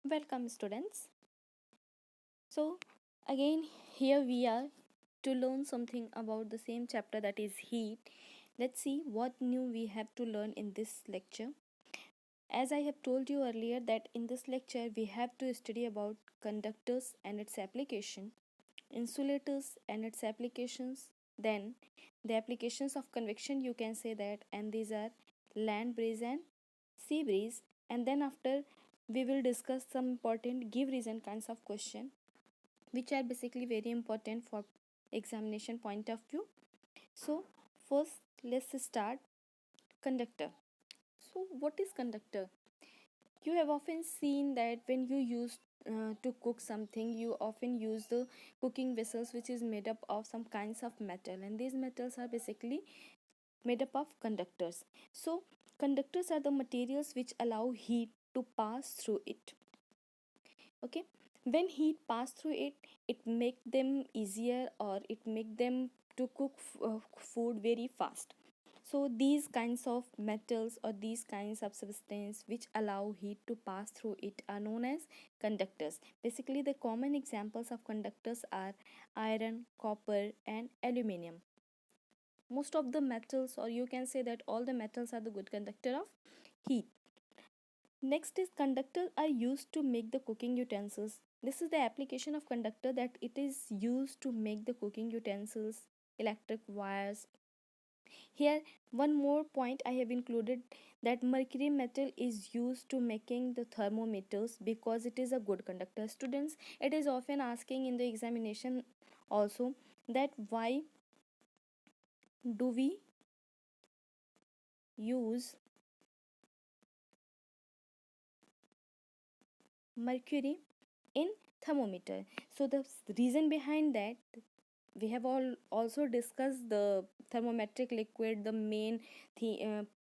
Welcome, students. So, again, here we are to learn something about the same chapter, that is heat. Let's see what new we have to learn in this lecture. As I have told you earlier, that in this lecture we have to study about conductors and its application, insulators and its applications, then the applications of convection, you can say that, and these are land breeze and sea breeze. And then after, we will discuss some important give reason kinds of question, which are basically very important for examination point of view. So first, let's start conductor. So what is conductor? You have often seen that when you use to cook something, you often use the cooking vessels which is made up of some kinds of metal, and these metals are basically made up of conductors. So conductors are the materials which allow heat to pass through it. Okay, when heat pass through it make them easier, or it make them to cook food very fast. So these kinds of metals or these kinds of substance which allow heat to pass through it are known as conductors. Basically, the common examples of conductors are iron, copper and aluminium. Most of the metals, or you can say that all the metals, are the good conductor of heat. Next is conductors are used to make the cooking utensils. This is the application of conductor, that it is used to make the cooking utensils, electric wires. Here, one more point I have included, that mercury metal is used to making the thermometers because it is a good conductor. Students, it is often asking in the examination also, that why do we use mercury in thermometer? So the reason behind that, we have all also discussed the thermometric liquid, the main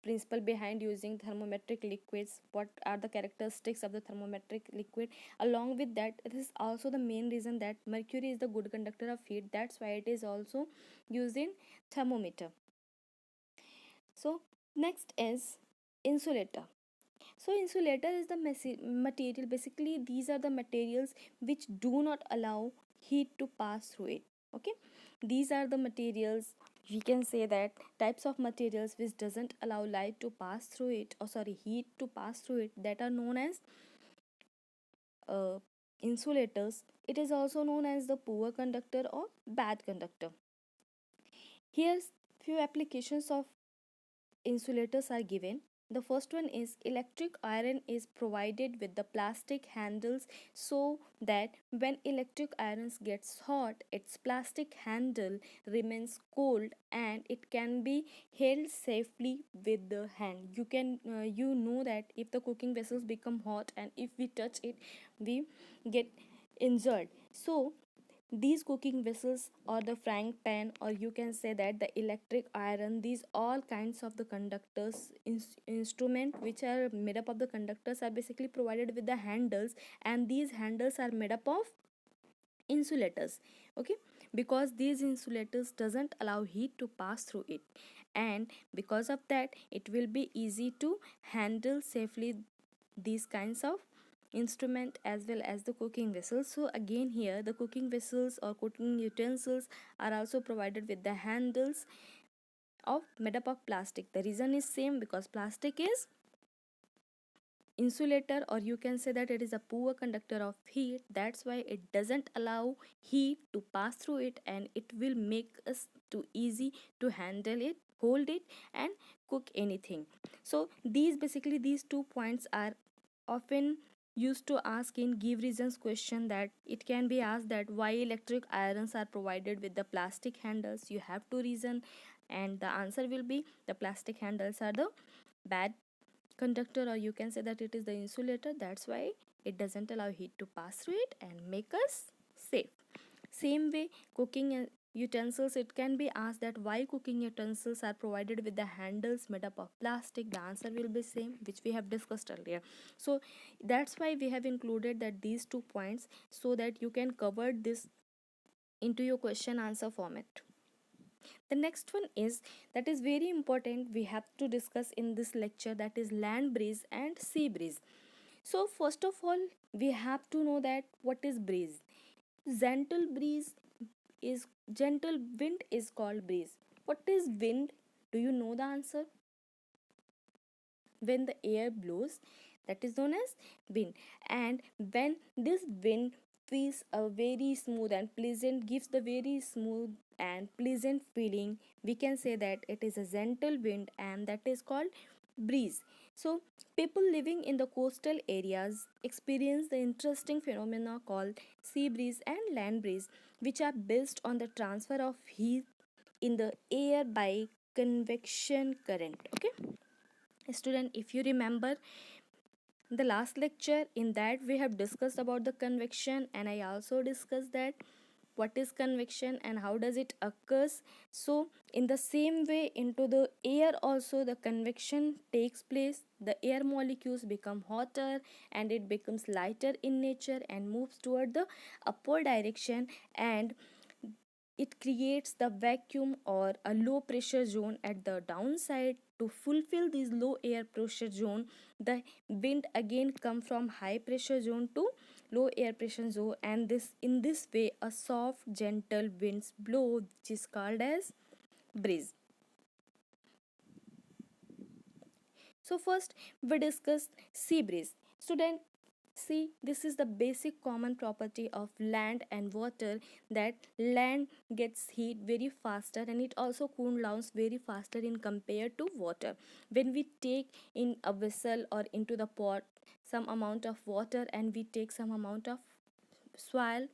principle behind using thermometric liquids, what are the characteristics of the thermometric liquid. Along with that, it is also the main reason that mercury is the good conductor of heat, that's why it is also used in thermometer. So next is insulator. So insulator is the material, basically these are the materials which do not allow heat to pass through it. Okay, these are the materials, we can say that, types of materials which doesn't allow light to pass through it, or sorry, heat to pass through it, that are known as uh, insulators. It is also known as the poor conductor or bad conductor. Here's few applications of insulators are given. The first one is electric iron is provided with the plastic handles, so that when electric irons gets hot, its plastic handle remains cold and it can be held safely with the hand. You know that if the cooking vessels become hot and if we touch it, we get injured. So these cooking vessels, or the frying pan, or you can say that the electric iron, these all kinds of the conductors instrument which are made up of the conductors are basically provided with the handles, and these handles are made up of insulators. Okay, because these insulators doesn't allow heat to pass through it, and because of that it will be easy to handle safely these kinds of instrument as well as the cooking vessels. So again, here the cooking vessels or cooking utensils are also provided with the handles of made up of plastic. The reason is same, because plastic is insulator, or you can say that it is a poor conductor of heat, that's why it doesn't allow heat to pass through it, and it will make us too easy to handle it, hold it and cook anything. So these, basically these 2 points are often used to ask in give reasons question, that it can be asked that why electric irons are provided with the plastic handles. You have to reason, and the answer will be the plastic handles are the bad conductor, or you can say that it is the insulator, that's why it doesn't allow heat to pass through it and make us safe. Same way, cooking utensils, it can be asked that why cooking utensils are provided with the handles made up of plastic. The answer will be same, which we have discussed earlier. So that's why we have included that these 2 points, so that you can cover this into your question answer format. The next one is, that is very important, we have to discuss in this lecture, that is land breeze and sea breeze. So first of all, we have to know that what is breeze. Gentle breeze is gentle wind is called breeze. What is wind? Do you know the answer? When the air blows, that is known as wind. And when this wind feels a very smooth and pleasant, gives the very smooth and pleasant feeling, we can say that it is a gentle wind, and that is called breeze. So people living in the coastal areas experience the interesting phenomena called sea breeze and land breeze, which are based on the transfer of heat in the air by convection current. Okay, student, if you remember the last lecture, in that we have discussed about the convection, and I also discussed that what is convection and how does it occurs. So in the same way, into the air also the convection takes place. The air molecules become hotter and it becomes lighter in nature and moves toward the upward direction, and it creates the vacuum or a low pressure zone at the downside. To fulfill this low air pressure zone, the wind again come from high pressure zone to low air pressure zone, and this in this way a soft gentle winds blow, which is called as breeze. So first we discussed sea breeze. Student, see, this is the basic common property of land and water, that land gets heat very faster and it also cool downs very faster in compared to water. When we take in a vessel or into the pot some amount of water and we take some amount of soil,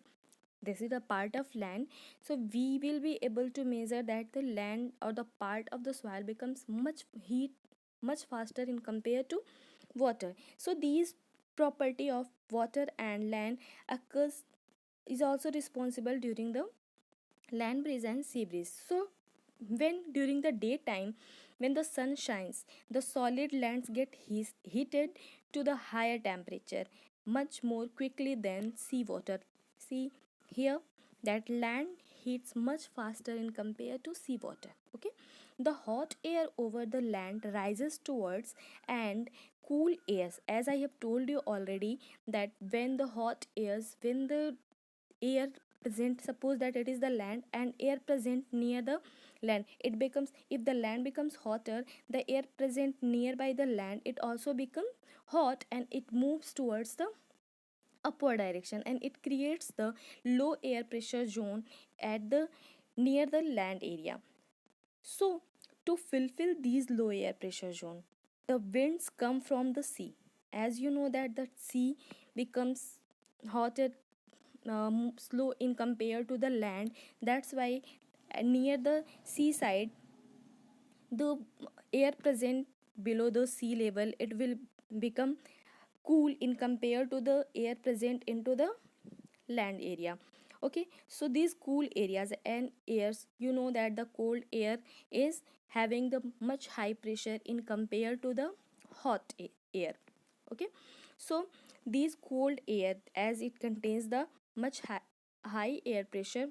this is a part of land, so we will be able to measure that the land or the part of the soil becomes much heat much faster in compared to water. So these property of water and land occurs is also responsible during the land breeze and sea breeze. So when during the daytime, when the sun shines, the solid lands get heated to the higher temperature much more quickly than seawater. See here that land heats much faster in compared to seawater. Okay, the hot air over the land rises towards and cool airs, as I have told you already, that when the hot airs, when the air present, suppose that it is the land and air present near the land, it becomes, if the land becomes hotter, the air present nearby the land it also becomes hot and it moves towards the upward direction, and it creates the low air pressure zone at the near the land area. So to fulfill these low air pressure zone, the winds come from the sea. As you know that the sea becomes hotter, slow in compared to the land. That's why near the seaside, the air present below the sea level, it will become cool in compared to the air present into the land area. Okay, so these cool areas and airs, you know that the cold air is having the much high pressure in compared to the hot air. Okay, so these cold air, as it contains the much high air pressure,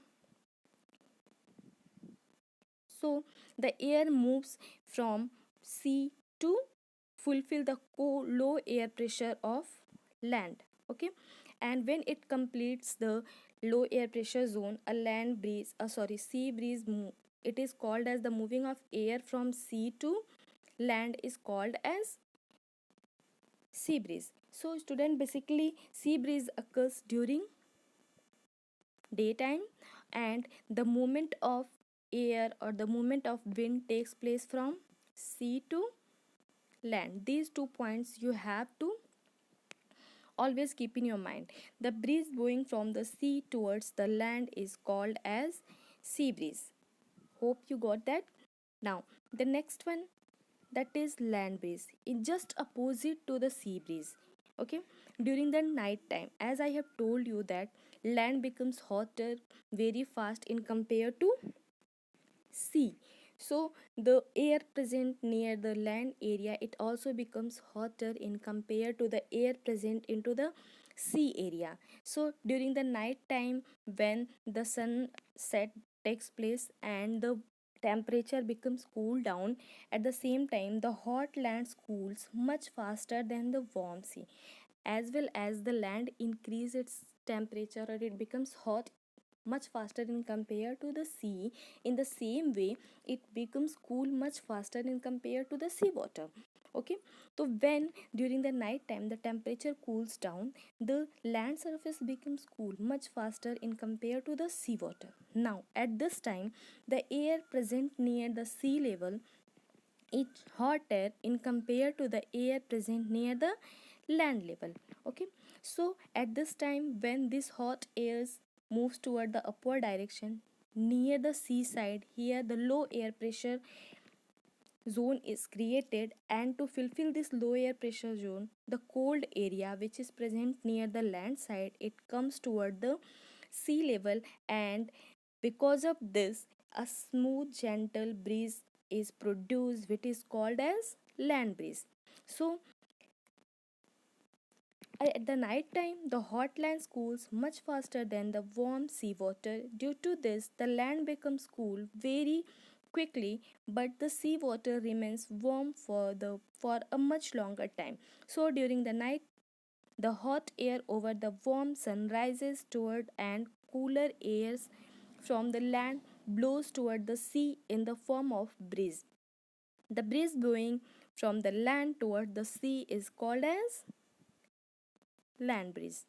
so the air moves from sea to fulfill the low air pressure of land. Okay, and when it completes the low air pressure zone, a land breeze, sorry, sea breeze move, it is called as the moving of air from sea to land is called as sea breeze. So student, basically sea breeze occurs during daytime, and the movement of air or the movement of wind takes place from sea to land. These 2 points you have to always keep in your mind. The breeze blowing from the sea towards the land is called as sea breeze. Hope you got that. Now the next one, that is land breeze, in just opposite to the sea breeze. Okay, during the night time, as I have told you that land becomes hotter very fast in compared to sea. So the air present near the land area, it also becomes hotter in compared to the air present into the sea area. So during the night time, when the sunset takes place and the temperature becomes cool down, at the same time the hot land cools much faster than the warm sea. as well as the land increase its temperature or it becomes hot much faster in compared to the sea. In the same way, it becomes cool much faster in compared to the seawater. Okay, so when during the night time the temperature cools down, the land surface becomes cool much faster in compared to the seawater. Now at this time, the air present near the sea level is hotter in compared to the air present near the land level. Okay, so at this time when this hot air moves toward the upward direction near the seaside, here the low air pressure zone is created, and to fulfill this low air pressure zone, the cold area which is present near the land side, it comes toward the sea level, and because of this a smooth gentle breeze is produced which is called as land breeze. So at the night time, the hot land cools much faster than the warm seawater. Due to this, the land becomes cool very quickly, but the seawater remains warm for a much longer time. So during the night, the hot air over the warm sun rises toward and cooler airs from the land blows toward the sea in the form of breeze. The breeze blowing from the land toward the sea is called as land breeze.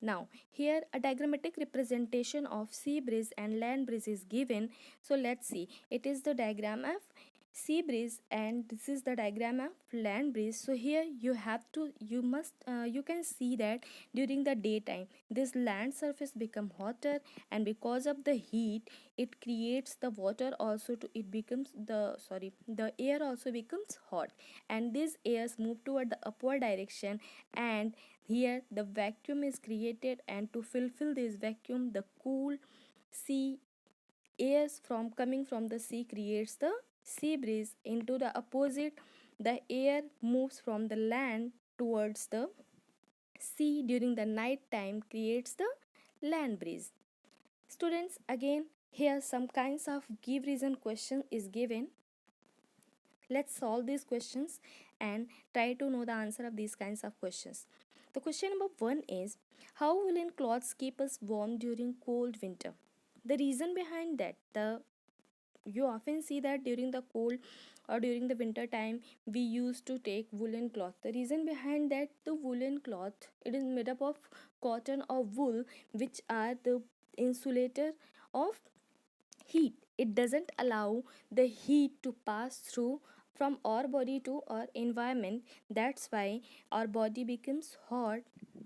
Now, here a diagrammatic representation of sea breeze and land breeze is given. So, let's see. It is the diagram of sea breeze and this is the diagram of land breeze. So, here you can see that during the daytime, this land surface become hotter, and because of the heat, it creates the water also to it becomes the air also becomes hot, and these airs move toward the upward direction, and here the vacuum is created, and to fulfill this vacuum, the cool sea airs from coming from the sea creates the sea breeze. Into the opposite, the air moves from the land towards the sea during the night time creates the land breeze. Students, again here some kinds of give reason question is given. Let's solve these questions and try to know the answer of these kinds of questions. The question number 1 is, how woolen cloths keep us warm during cold winter? The reason behind that, the you often see that during the cold or during the winter time we used to take woolen cloth. The reason behind that, the woolen cloth, it is made up of cotton or wool, which are the insulator of heat. It doesn't allow the heat to pass through from our body to our environment. That's why our body becomes hot.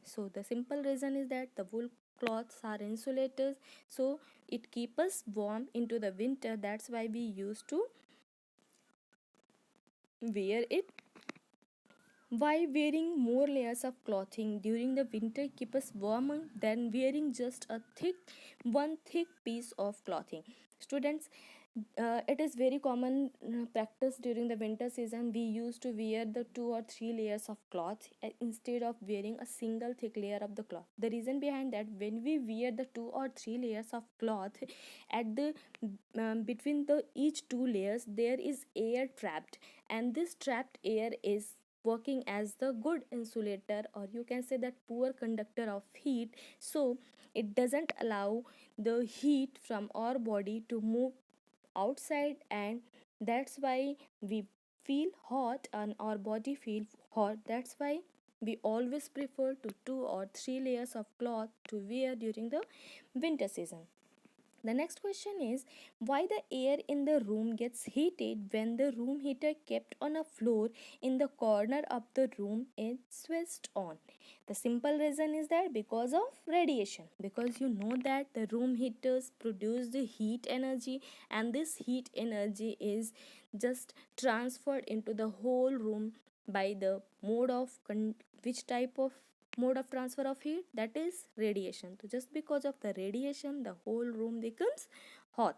So the simple reason is that the wool cloths are insulators, so it keeps us warm into the winter. That's why we used to wear it. Why wearing more layers of clothing during the winter keep us warmer than wearing just a thick piece of clothing? Students, it is very common practice during the winter season. We used to wear the 2 or 3 layers of cloth instead of wearing a single thick layer of the cloth. The reason behind that, when we wear the 2 or 3 layers of cloth, at the between the each two layers there is air trapped, and this trapped air is working as the good insulator, or you can say that poor conductor of heat. So it doesn't allow the heat from our body to move outside, and that's why we feel hot and our body feels hot. That's why we always prefer to 2 or 3 layers of cloth to wear during the winter season. The next question is, why the air in the room gets heated when the room heater kept on a floor in the corner of the room is switched on? The simple reason is that because of radiation. Because you know that the room heaters produce the heat energy, and this heat energy is just transferred into the whole room by the mode of which type of mode of transfer of heat, that is radiation. So just because of the radiation the whole room becomes hot,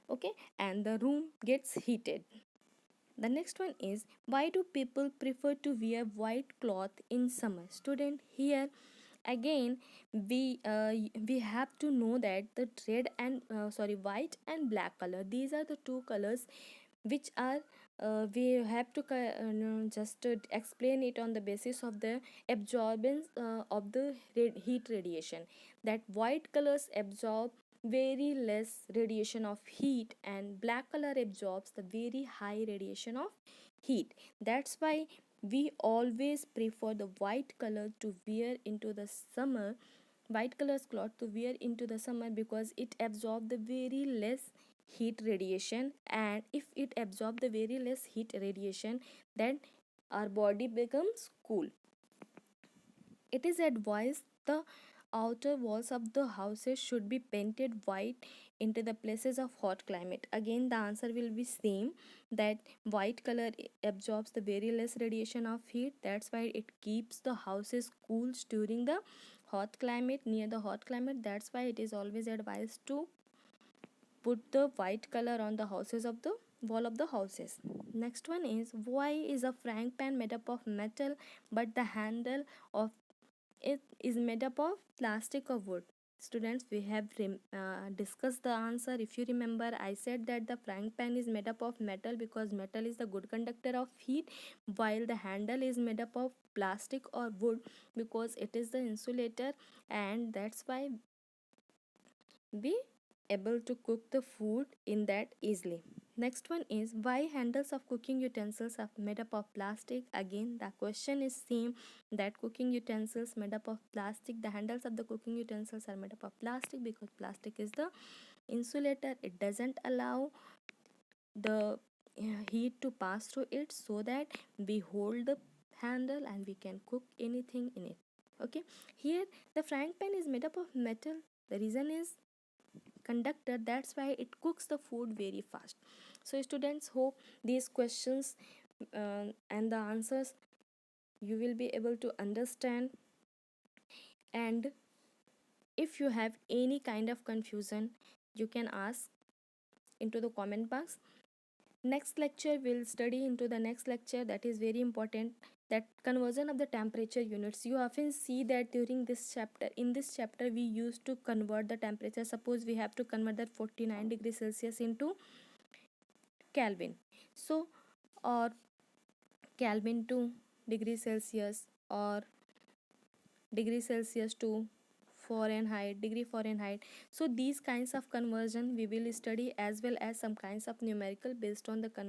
okay, and the room gets heated. The next one is, why do people prefer to wear white cloth in summer? Student, here again we have to know that the red and white and black color, these are the two colors which are we have to no, just explain it on the basis of the absorbance of the heat radiation, that white colors absorb very less radiation of heat and black color absorbs the very high radiation of heat. That's why we always prefer the white color to wear into the summer, white colors cloth to wear into the summer, because it absorb the very less heat radiation, and if it absorb the very less heat radiation, then our body becomes cool. It is advised the outer walls of the houses should be painted white into the places of hot climate. Again, the answer will be same, that white color absorbs the very less radiation of heat. That's why it keeps the houses cool during the hot climate, near the hot climate. That's why it is always advised to put the white color on the houses of the wall of the houses. Next one is, why is a frying pan made up of metal but the handle of it is made up of plastic or wood? Students, we have discussed the answer. If you remember, I said that the frying pan is made up of metal because metal is the good conductor of heat, while the handle is made up of plastic or wood because it is the insulator, and that's why we able to cook the food in that easily. Next one is, why handles of cooking utensils are made up of plastic? Again, the question is same, that cooking utensils made up of plastic, the handles of the cooking utensils are made up of plastic because plastic is the insulator. It doesn't allow the heat to pass through it, so that we hold the handle and we can cook anything in it. Okay, here the frying pan is made up of metal. The reason is conductor, that's why it cooks the food very fast. So students, hope these questions and the answers you will be able to understand, and if you have any kind of confusion, you can ask into the comment box. Next lecture we'll study into the next lecture, that is very important, that conversion of the temperature units. You often see that during this chapter, in this chapter we used to convert the temperature. Suppose we have to convert that 49 degrees Celsius into Kelvin, so, or Kelvin to degree Celsius, or degree Celsius to Fahrenheit, degree Fahrenheit. So these kinds of conversion we will study, as well as some kinds of numerical based on the